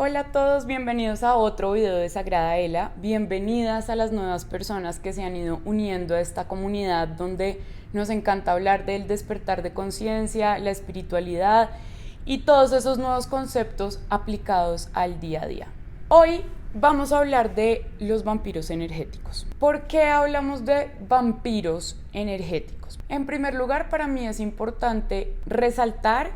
Hola a todos, bienvenidos a otro video de Sagrada Ela, bienvenidas a las nuevas personas que se han ido uniendo a esta comunidad donde nos encanta hablar del despertar de conciencia, la espiritualidad y todos esos nuevos conceptos aplicados al día a día. Hoy vamos a hablar de los vampiros energéticos. ¿Por qué hablamos de vampiros energéticos? En primer lugar, para mí es importante resaltar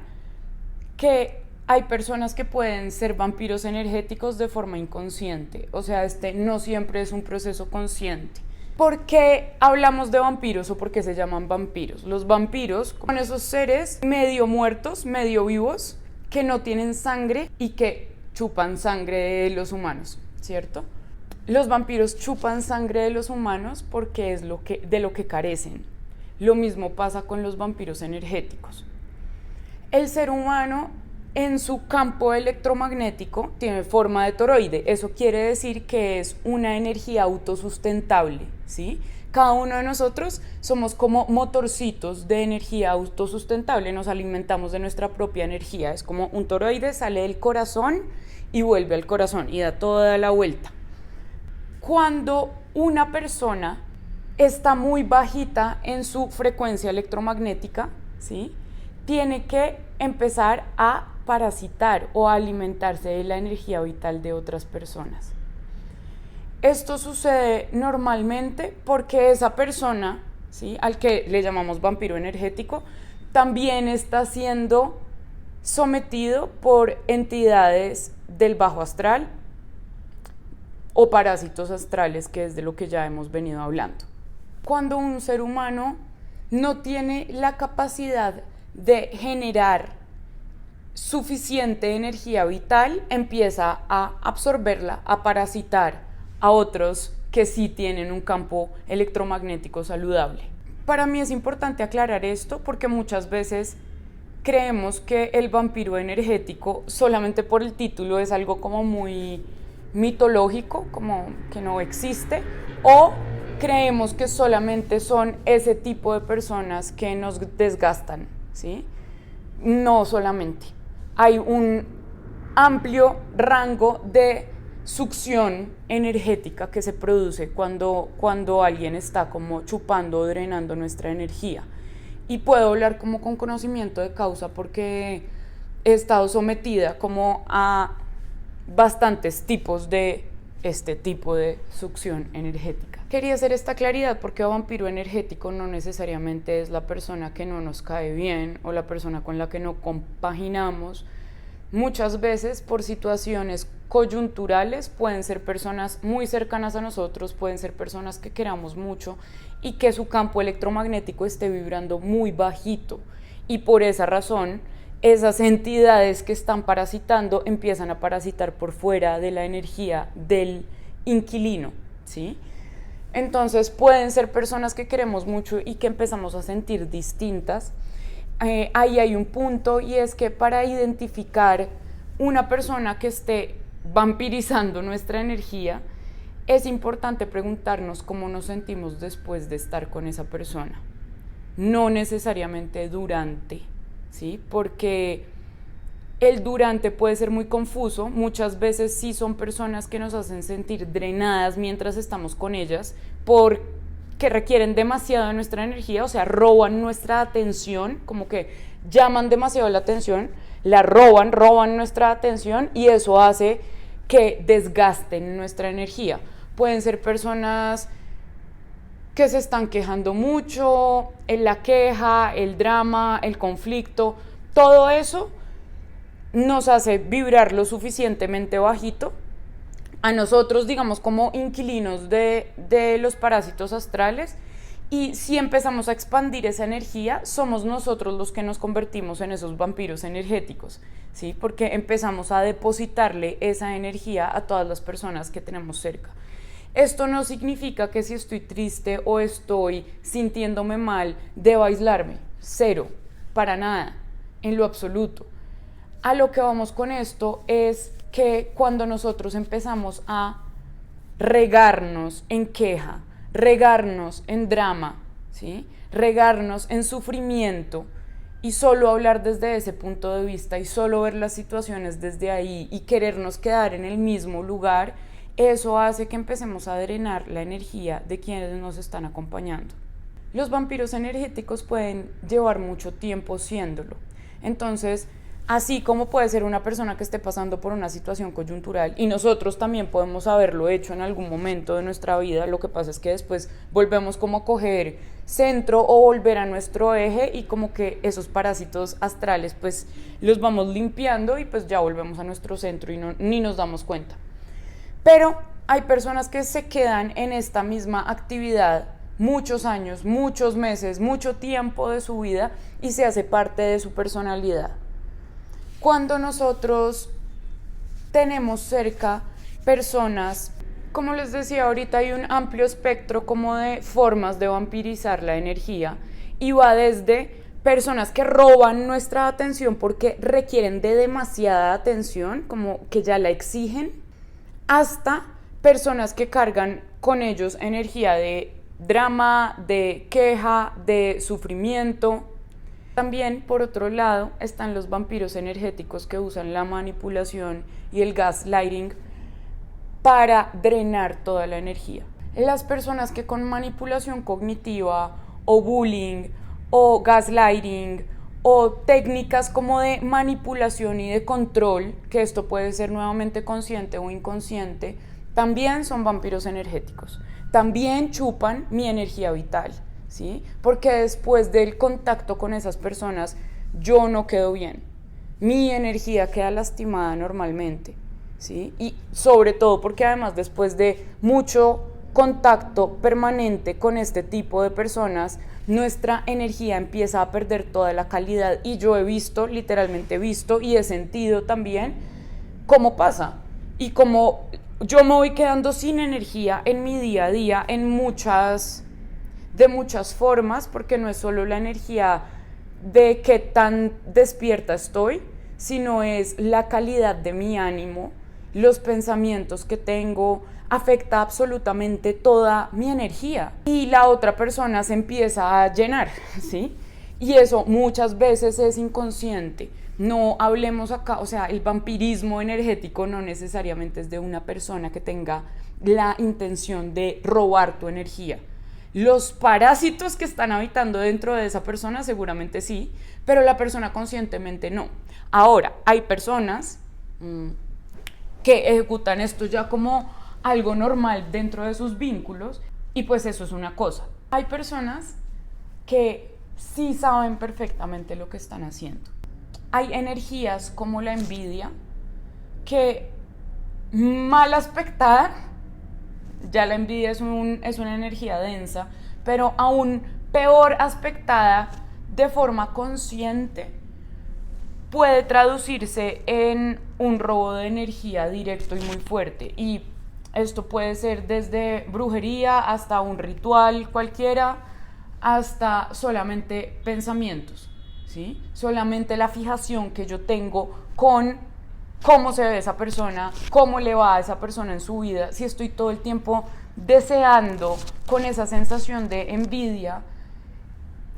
que hay personas que pueden ser vampiros energéticos de forma inconsciente, o sea, no siempre es un proceso consciente. ¿Por qué hablamos de vampiros o por qué se llaman vampiros? Los vampiros son esos seres medio muertos, medio vivos, que no tienen sangre y que chupan sangre de los humanos, ¿cierto? Los vampiros chupan sangre de los humanos porque es de lo que carecen. Lo mismo pasa con los vampiros energéticos. El ser humano en su campo electromagnético tiene forma de toroide. Eso quiere decir que es una energía autosustentable, ¿sí? Cada uno de nosotros somos como motorcitos de energía autosustentable, nos alimentamos de nuestra propia energía. Es como un toroide sale del corazón y vuelve al corazón y da toda la vuelta. Cuando una persona está muy bajita en su frecuencia electromagnética, ¿sí?, tiene que empezar a parasitar o a alimentarse de la energía vital de otras personas. Esto sucede normalmente porque esa persona, ¿sí?, al que le llamamos vampiro energético, también está siendo sometido por entidades del bajo astral o parásitos astrales, que es de lo que ya hemos venido hablando. Cuando un ser humano no tiene la capacidad de generar suficiente energía vital, empieza a absorberla, a parasitar a otros que sí tienen un campo electromagnético saludable. Para mí es importante aclarar esto porque muchas veces creemos que el vampiro energético, solamente por el título, es algo como muy mitológico, como que no existe, o creemos que solamente son ese tipo de personas que nos desgastan, ¿sí? No solamente. Hay un amplio rango de succión energética que se produce cuando alguien está como chupando o drenando nuestra energía. Y puedo hablar como con conocimiento de causa porque he estado sometida como a bastantes tipos de este tipo de succión energética. Quería hacer esta claridad porque vampiro energético no necesariamente es la persona que no nos cae bien o la persona con la que no compaginamos. Muchas veces por situaciones coyunturales pueden ser personas muy cercanas a nosotros, pueden ser personas que queramos mucho y que su campo electromagnético esté vibrando muy bajito, y por esa razón esas entidades que están parasitando empiezan a parasitar por fuera de la energía del inquilino, ¿sí? Entonces pueden ser personas que queremos mucho y que empezamos a sentir distintas. Ahí hay un punto, y es que para identificar una persona que esté vampirizando nuestra energía, es importante preguntarnos cómo nos sentimos después de estar con esa persona, no necesariamente durante, ¿sí? Porque el durante puede ser muy confuso. Muchas veces sí son personas que nos hacen sentir drenadas mientras estamos con ellas, porque requieren demasiado de nuestra energía, o sea, roban nuestra atención, como que llaman demasiado la atención, la roban nuestra atención, y eso hace que desgasten nuestra energía. Pueden ser personas que se están quejando mucho, en la queja, el drama, el conflicto, todo eso nos hace vibrar lo suficientemente bajito a nosotros, digamos, como inquilinos de los parásitos astrales, y si empezamos a expandir esa energía, somos nosotros los que nos convertimos en esos vampiros energéticos, ¿sí? Porque empezamos a depositarle esa energía a todas las personas que tenemos cerca. Esto no significa que si estoy triste o estoy sintiéndome mal, debo aislarme. Cero, para nada, en lo absoluto. A lo que vamos con esto es que cuando nosotros empezamos a regarnos en queja, regarnos en drama, ¿sí?, regarnos en sufrimiento, y solo hablar desde ese punto de vista y solo ver las situaciones desde ahí y querernos quedar en el mismo lugar, eso hace que empecemos a drenar la energía de quienes nos están acompañando. Los vampiros energéticos pueden llevar mucho tiempo siéndolo. Entonces, así como puede ser una persona que esté pasando por una situación coyuntural, y nosotros también podemos haberlo hecho en algún momento de nuestra vida, lo que pasa es que después volvemos como a coger centro o volver a nuestro eje y como que esos parásitos astrales pues los vamos limpiando y pues ya volvemos a nuestro centro y ni nos damos cuenta. Pero hay personas que se quedan en esta misma actividad muchos años, muchos meses, mucho tiempo de su vida y se hace parte de su personalidad. Cuando nosotros tenemos cerca personas, como les decía ahorita, hay un amplio espectro como de formas de vampirizar la energía y va desde personas que roban nuestra atención porque requieren de demasiada atención, como que ya la exigen, hasta personas que cargan con ellos energía de drama, de queja, de sufrimiento. También, por otro lado, están los vampiros energéticos que usan la manipulación y el gaslighting para drenar toda la energía. Las personas que con manipulación cognitiva o bullying o gaslighting o técnicas como de manipulación y de control, que esto puede ser nuevamente consciente o inconsciente, también son vampiros energéticos. También chupan mi energía vital, ¿sí? Porque después del contacto con esas personas yo no quedo bien. Mi energía queda lastimada normalmente, ¿sí? Y sobre todo porque además después de mucho contacto permanente con este tipo de personas, nuestra energía empieza a perder toda la calidad y yo he visto, literalmente visto y he sentido también cómo pasa y cómo yo me voy quedando sin energía en mi día a día de muchas formas, porque no es solo la energía de qué tan despierta estoy, sino es la calidad de mi ánimo, los pensamientos que tengo, afecta absolutamente toda mi energía y la otra persona se empieza a llenar, ¿sí? Y eso muchas veces es inconsciente. No hablemos acá, o sea, el vampirismo energético no necesariamente es de una persona que tenga la intención de robar tu energía. Los parásitos que están habitando dentro de esa persona seguramente sí, pero la persona conscientemente no. Ahora, hay personas que ejecutan esto ya como algo normal dentro de sus vínculos y pues eso es una cosa. Hay personas que sí saben perfectamente lo que están haciendo. Hay energías como la envidia que mal aspectada, ya la envidia es una energía densa, pero aún peor aspectada de forma consciente puede traducirse en un robo de energía directo y muy fuerte. Y esto puede ser desde brujería hasta un ritual cualquiera, hasta solamente pensamientos, ¿sí? Solamente la fijación que yo tengo con cómo se ve esa persona, cómo le va a esa persona en su vida, si estoy todo el tiempo deseando con esa sensación de envidia,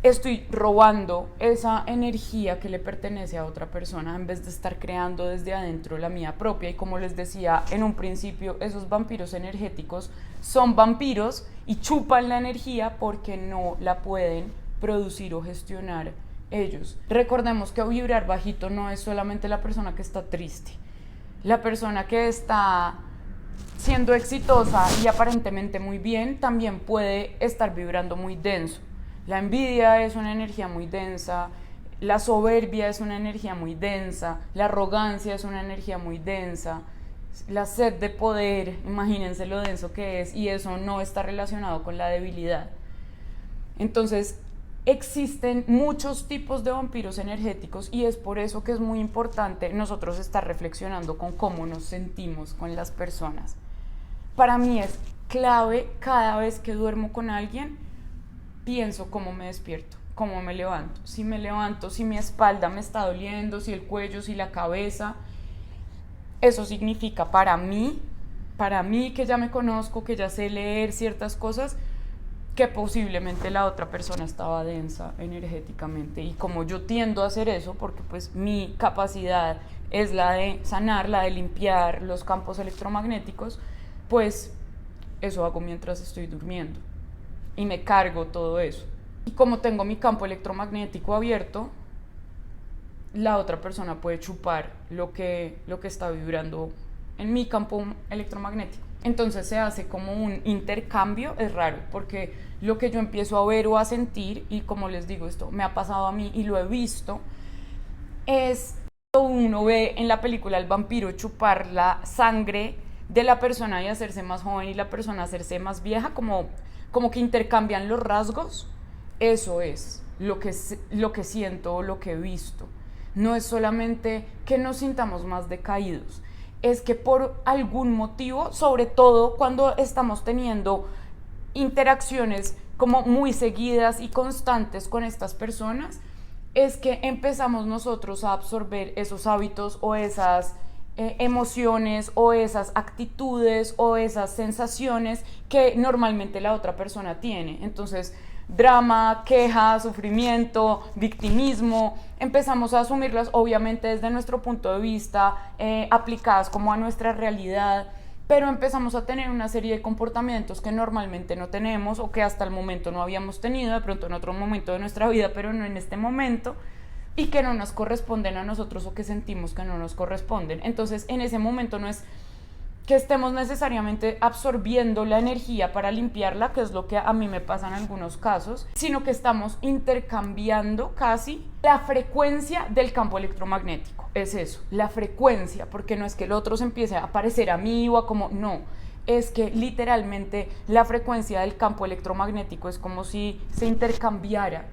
estoy robando esa energía que le pertenece a otra persona en vez de estar creando desde adentro la mía propia. Y como les decía en un principio, esos vampiros energéticos son vampiros y chupan la energía porque no la pueden producir o gestionar ellos. Recordemos que vibrar bajito no es solamente la persona que está triste. La persona que está siendo exitosa y aparentemente muy bien también puede estar vibrando muy denso. La envidia es una energía muy densa, la soberbia es una energía muy densa, la arrogancia es una energía muy densa, la sed de poder, imagínense lo denso que es, y eso no está relacionado con la debilidad. Entonces, existen muchos tipos de vampiros energéticos y es por eso que es muy importante nosotros estar reflexionando con cómo nos sentimos con las personas. Para mí es clave cada vez que duermo con alguien, pienso cómo me despierto, cómo me levanto, si mi espalda me está doliendo, si el cuello, si la cabeza. Eso significa para mí que ya me conozco, que ya sé leer ciertas cosas, que posiblemente la otra persona estaba densa energéticamente. Y como yo tiendo a hacer eso, porque pues mi capacidad es la de sanar, la de limpiar los campos electromagnéticos, pues eso hago mientras estoy durmiendo y me cargo todo eso. Y como tengo mi campo electromagnético abierto, la otra persona puede chupar lo que está vibrando en mi campo electromagnético. Entonces se hace como un intercambio. Es raro porque lo que yo empiezo a ver o a sentir, y como les digo, esto me ha pasado a mí y lo he visto, es cuando uno ve en la película El vampiro chupar la sangre de la persona y hacerse más joven y la persona hacerse más vieja, como que intercambian los rasgos. Eso es lo que siento o lo que he visto. No es solamente que nos sintamos más decaídos, es que por algún motivo, sobre todo cuando estamos teniendo interacciones como muy seguidas y constantes con estas personas, es que empezamos nosotros a absorber esos hábitos o esas emociones o esas actitudes o esas sensaciones que normalmente la otra persona tiene. Entonces, drama, queja, sufrimiento, victimismo, empezamos a asumirlas obviamente desde nuestro punto de vista, aplicadas como a nuestra realidad, pero empezamos a tener una serie de comportamientos que normalmente no tenemos o que hasta el momento no habíamos tenido, de pronto en otro momento de nuestra vida, pero no en este momento, y que no nos corresponden a nosotros o que sentimos que no nos corresponden. Entonces, en ese momento no es que estemos necesariamente absorbiendo la energía para limpiarla, que es lo que a mí me pasa en algunos casos, sino que estamos intercambiando casi la frecuencia del campo electromagnético. Es eso, la frecuencia, porque no es que el otro se empiece a parecer a mí o a como, no, es que literalmente la frecuencia del campo electromagnético es como si se intercambiara,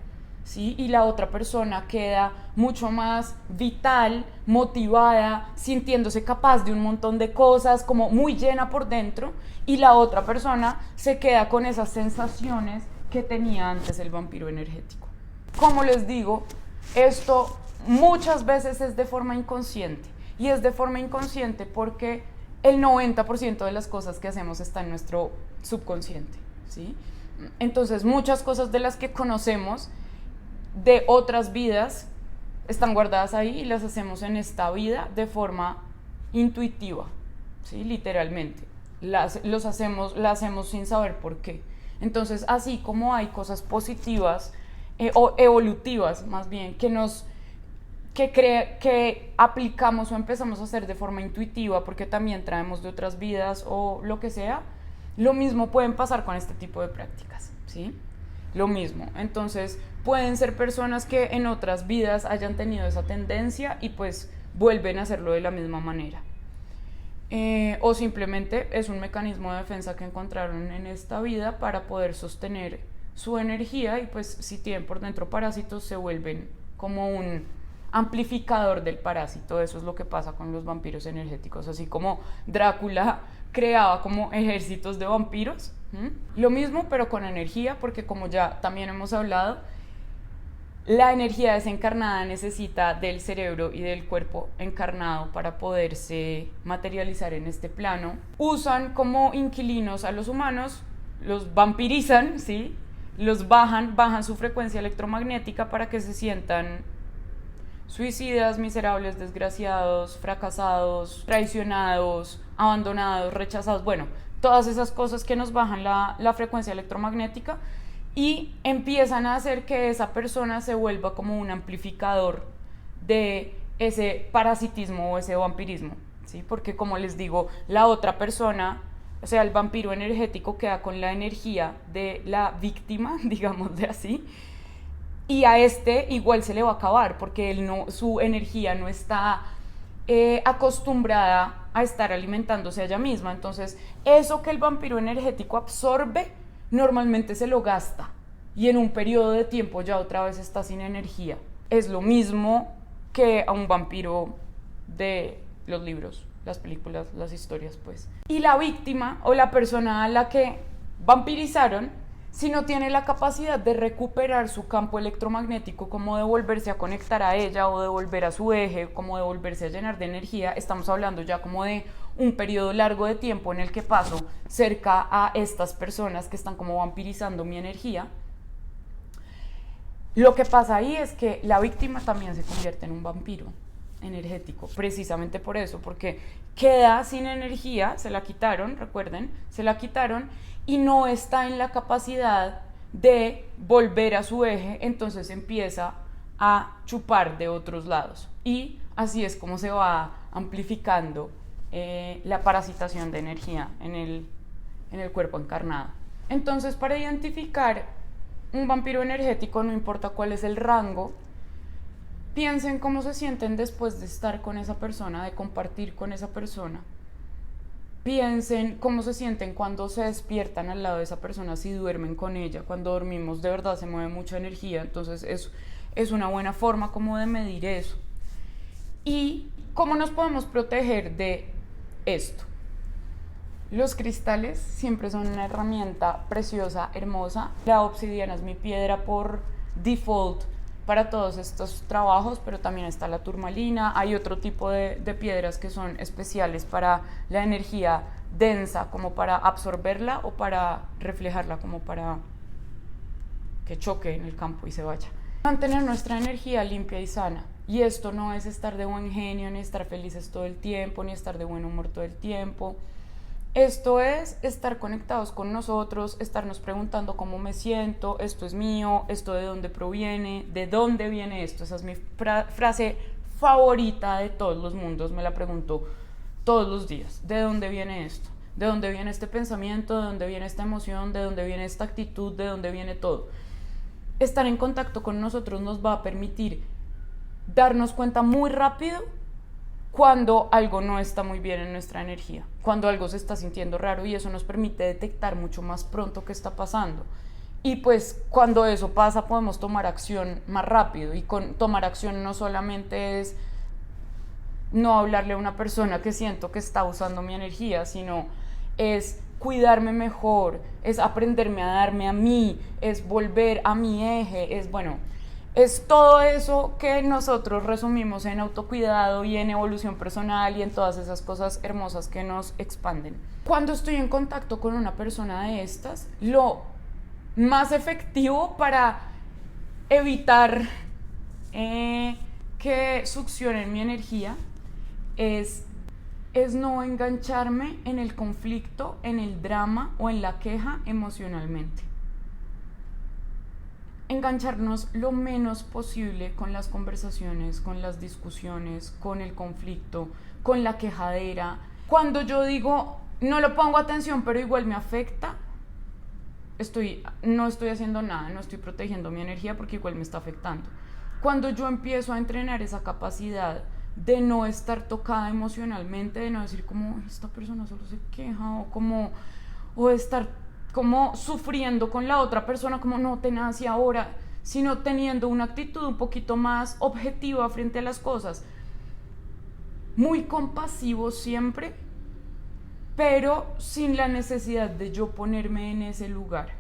¿sí? Y la otra persona queda mucho más vital, motivada, sintiéndose capaz de un montón de cosas, como muy llena por dentro, y la otra persona se queda con esas sensaciones que tenía antes el vampiro energético. Como les digo, esto muchas veces es de forma inconsciente, y es de forma inconsciente porque el 90% de las cosas que hacemos está en nuestro subconsciente, ¿sí? Entonces, muchas cosas de las que conocemos de otras vidas están guardadas ahí y las hacemos en esta vida de forma intuitiva, ¿sí? Literalmente. Las hacemos sin saber por qué. Entonces, así como hay cosas positivas o evolutivas, más bien, que aplicamos o empezamos a hacer de forma intuitiva porque también traemos de otras vidas o lo que sea, lo mismo pueden pasar con este tipo de prácticas, ¿sí? Lo mismo. Entonces, pueden ser personas que en otras vidas hayan tenido esa tendencia y pues vuelven a hacerlo de la misma manera. O simplemente es un mecanismo de defensa que encontraron en esta vida para poder sostener su energía y pues si tienen por dentro parásitos se vuelven como un amplificador del parásito. Eso es lo que pasa con los vampiros energéticos, así como Drácula creaba como ejércitos de vampiros, lo mismo pero con energía, porque como ya también hemos hablado, la energía desencarnada necesita del cerebro y del cuerpo encarnado para poderse materializar en este plano. Usan como inquilinos a los humanos, los vampirizan, ¿sí? Los bajan su frecuencia electromagnética para que se sientan suicidas, miserables, desgraciados, fracasados, traicionados, abandonados, rechazados, bueno, todas esas cosas que nos bajan la frecuencia electromagnética y empiezan a hacer que esa persona se vuelva como un amplificador de ese parasitismo o ese vampirismo, ¿sí? Porque como les digo, la otra persona, o sea, el vampiro energético queda con la energía de la víctima, digamos de así, y a este igual se le va a acabar porque su energía no está acostumbrada a estar alimentándose a ella misma. Entonces, eso que el vampiro energético absorbe, normalmente se lo gasta y en un periodo de tiempo ya otra vez está sin energía. Es lo mismo que a un vampiro de los libros, las películas, las historias, pues. Y la víctima o la persona a la que vampirizaron, si no tiene la capacidad de recuperar su campo electromagnético, como de volverse a conectar a ella o de volver a su eje, como de volverse a llenar de energía, estamos hablando ya como de un periodo largo de tiempo en el que paso cerca a estas personas que están como vampirizando mi energía, lo que pasa ahí es que la víctima también se convierte en un vampiro energético, precisamente por eso, porque queda sin energía, se la quitaron, recuerden, se la quitaron y no está en la capacidad de volver a su eje, entonces empieza a chupar de otros lados y así es como se va amplificando la parasitación de energía en el cuerpo encarnado. Entonces, para identificar un vampiro energético, no importa cuál es el rango, piensen cómo se sienten después de estar con esa persona, de compartir con esa persona. Piensen cómo se sienten cuando se despiertan al lado de esa persona, si duermen con ella. Cuando dormimos de verdad se mueve mucha energía, entonces es una buena forma como de medir eso. ¿Y cómo nos podemos proteger de esto? Los cristales siempre son una herramienta preciosa, hermosa. La obsidiana es mi piedra por default para todos estos trabajos, pero también está la turmalina. Hay otro tipo de piedras que son especiales para la energía densa, como para absorberla o para reflejarla, como para que choque en el campo y se vaya. Mantener nuestra energía limpia y sana. Y esto no es estar de buen genio, ni estar felices todo el tiempo, ni estar de buen humor todo el tiempo. Esto es estar conectados con nosotros, estarnos preguntando cómo me siento, esto es mío, esto de dónde proviene, de dónde viene esto. Esa es mi frase favorita de todos los mundos, me la pregunto todos los días. ¿De dónde viene esto? ¿De dónde viene este pensamiento? ¿De dónde viene esta emoción? ¿De dónde viene esta actitud? ¿De dónde viene todo? Estar en contacto con nosotros nos va a permitir darnos cuenta muy rápido cuando algo no está muy bien en nuestra energía, cuando algo se está sintiendo raro, y eso nos permite detectar mucho más pronto qué está pasando. Y pues cuando eso pasa podemos tomar acción más rápido, y con tomar acción no solamente es no hablarle a una persona que siento que está usando mi energía, sino es cuidarme mejor, es aprenderme a darme a mí, es volver a mi eje, es todo eso que nosotros resumimos en autocuidado y en evolución personal y en todas esas cosas hermosas que nos expanden. Cuando estoy en contacto con una persona de estas, lo más efectivo para evitar que succionen mi energía es no engancharme en el conflicto, en el drama o en la queja emocionalmente. Engancharnos lo menos posible con las conversaciones, con las discusiones, con el conflicto, con la quejadera. Cuando yo digo, no lo pongo atención, pero igual me afecta, no estoy haciendo nada, no estoy protegiendo mi energía porque igual me está afectando. Cuando yo empiezo a entrenar esa capacidad de no estar tocada emocionalmente, de no decir como, esta persona solo se queja, o estar como sufriendo con la otra persona, como no tenaz y ahora, sino teniendo una actitud un poquito más objetiva frente a las cosas, muy compasivo siempre, pero sin la necesidad de yo ponerme en ese lugar,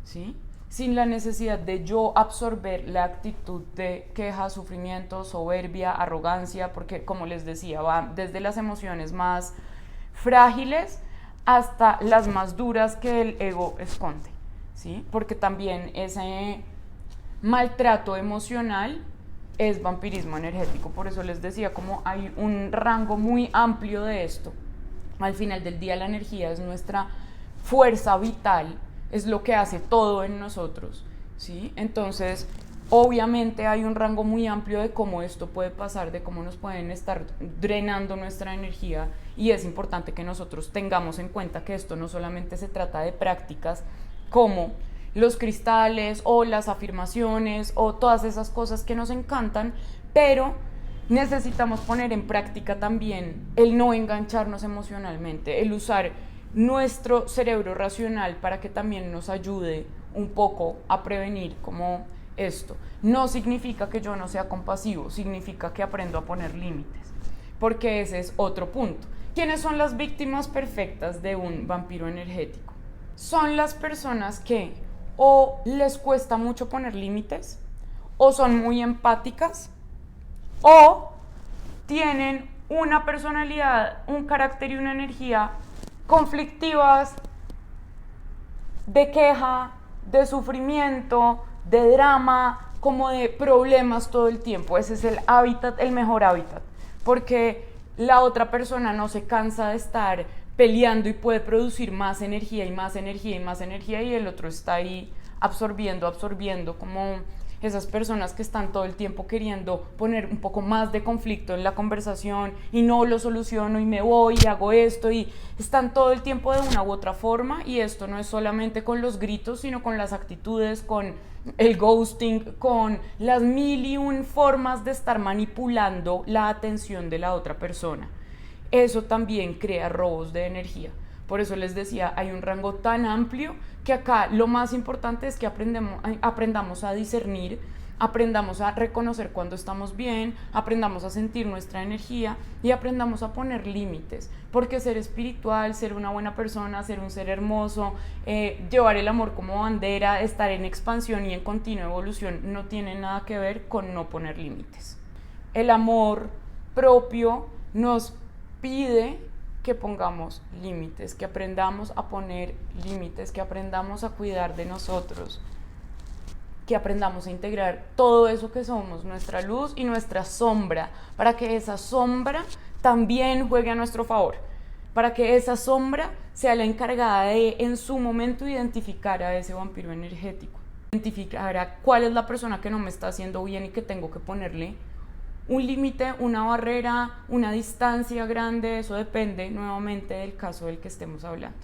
¿sí? Sin la necesidad de yo absorber la actitud de queja, sufrimiento, soberbia, arrogancia, porque como les decía, va desde las emociones más frágiles hasta las más duras que el ego esconde, ¿sí? Porque también ese maltrato emocional es vampirismo energético. Por eso les decía, como hay un rango muy amplio de esto. Al final del día la energía es nuestra fuerza vital, es lo que hace todo en nosotros, ¿sí? Entonces, obviamente hay un rango muy amplio de cómo esto puede pasar, de cómo nos pueden estar drenando nuestra energía, y es importante que nosotros tengamos en cuenta que esto no solamente se trata de prácticas como los cristales o las afirmaciones o todas esas cosas que nos encantan, pero necesitamos poner en práctica también el no engancharnos emocionalmente, el usar nuestro cerebro racional para que también nos ayude un poco a prevenir como esto. No significa que yo no sea compasivo, significa que aprendo a poner límites, porque ese es otro punto. ¿Quiénes son las víctimas perfectas de un vampiro energético? Son las personas que o les cuesta mucho poner límites, o son muy empáticas, o tienen una personalidad, un carácter y una energía conflictivas, de queja, de sufrimiento, de drama, como de problemas todo el tiempo. Ese es el hábitat, el mejor hábitat, porque la otra persona no se cansa de estar peleando y puede producir más energía y más energía y más energía, y el otro está ahí absorbiendo, como esas personas que están todo el tiempo queriendo poner un poco más de conflicto en la conversación y no lo soluciono y me voy y hago esto, y están todo el tiempo de una u otra forma. Y esto no es solamente con los gritos, sino con las actitudes, con el ghosting, con las mil y un formas de estar manipulando la atención de la otra persona. Eso también crea robos de energía. Por eso les decía, hay un rango tan amplio que acá lo más importante es que aprendamos a discernir, aprendamos a reconocer cuando estamos bien, aprendamos a sentir nuestra energía y aprendamos a poner límites, porque ser espiritual, ser una buena persona, ser un ser hermoso, llevar el amor como bandera, estar en expansión y en continua evolución no tiene nada que ver con no poner límites. El amor propio nos pide que pongamos límites, que aprendamos a poner límites, que aprendamos a cuidar de nosotros, que aprendamos a integrar todo eso que somos, nuestra luz y nuestra sombra, para que esa sombra también juegue a nuestro favor, para que esa sombra sea la encargada de, en su momento, identificar a ese vampiro energético, identificar a cuál es la persona que no me está haciendo bien y que tengo que ponerle un límite, una barrera, una distancia grande. Eso depende nuevamente del caso del que estemos hablando.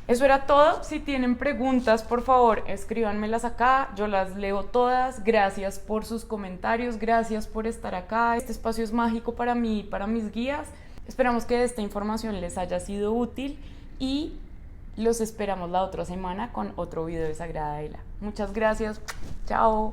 Eso era todo. Si tienen preguntas, por favor, escríbanmelas acá, yo las leo todas. Gracias por sus comentarios, gracias por estar acá. Este espacio es mágico para mí y para mis guías. Esperamos que esta información les haya sido útil y los esperamos la otra semana con otro video de Sagrada Ela. Muchas gracias, chao.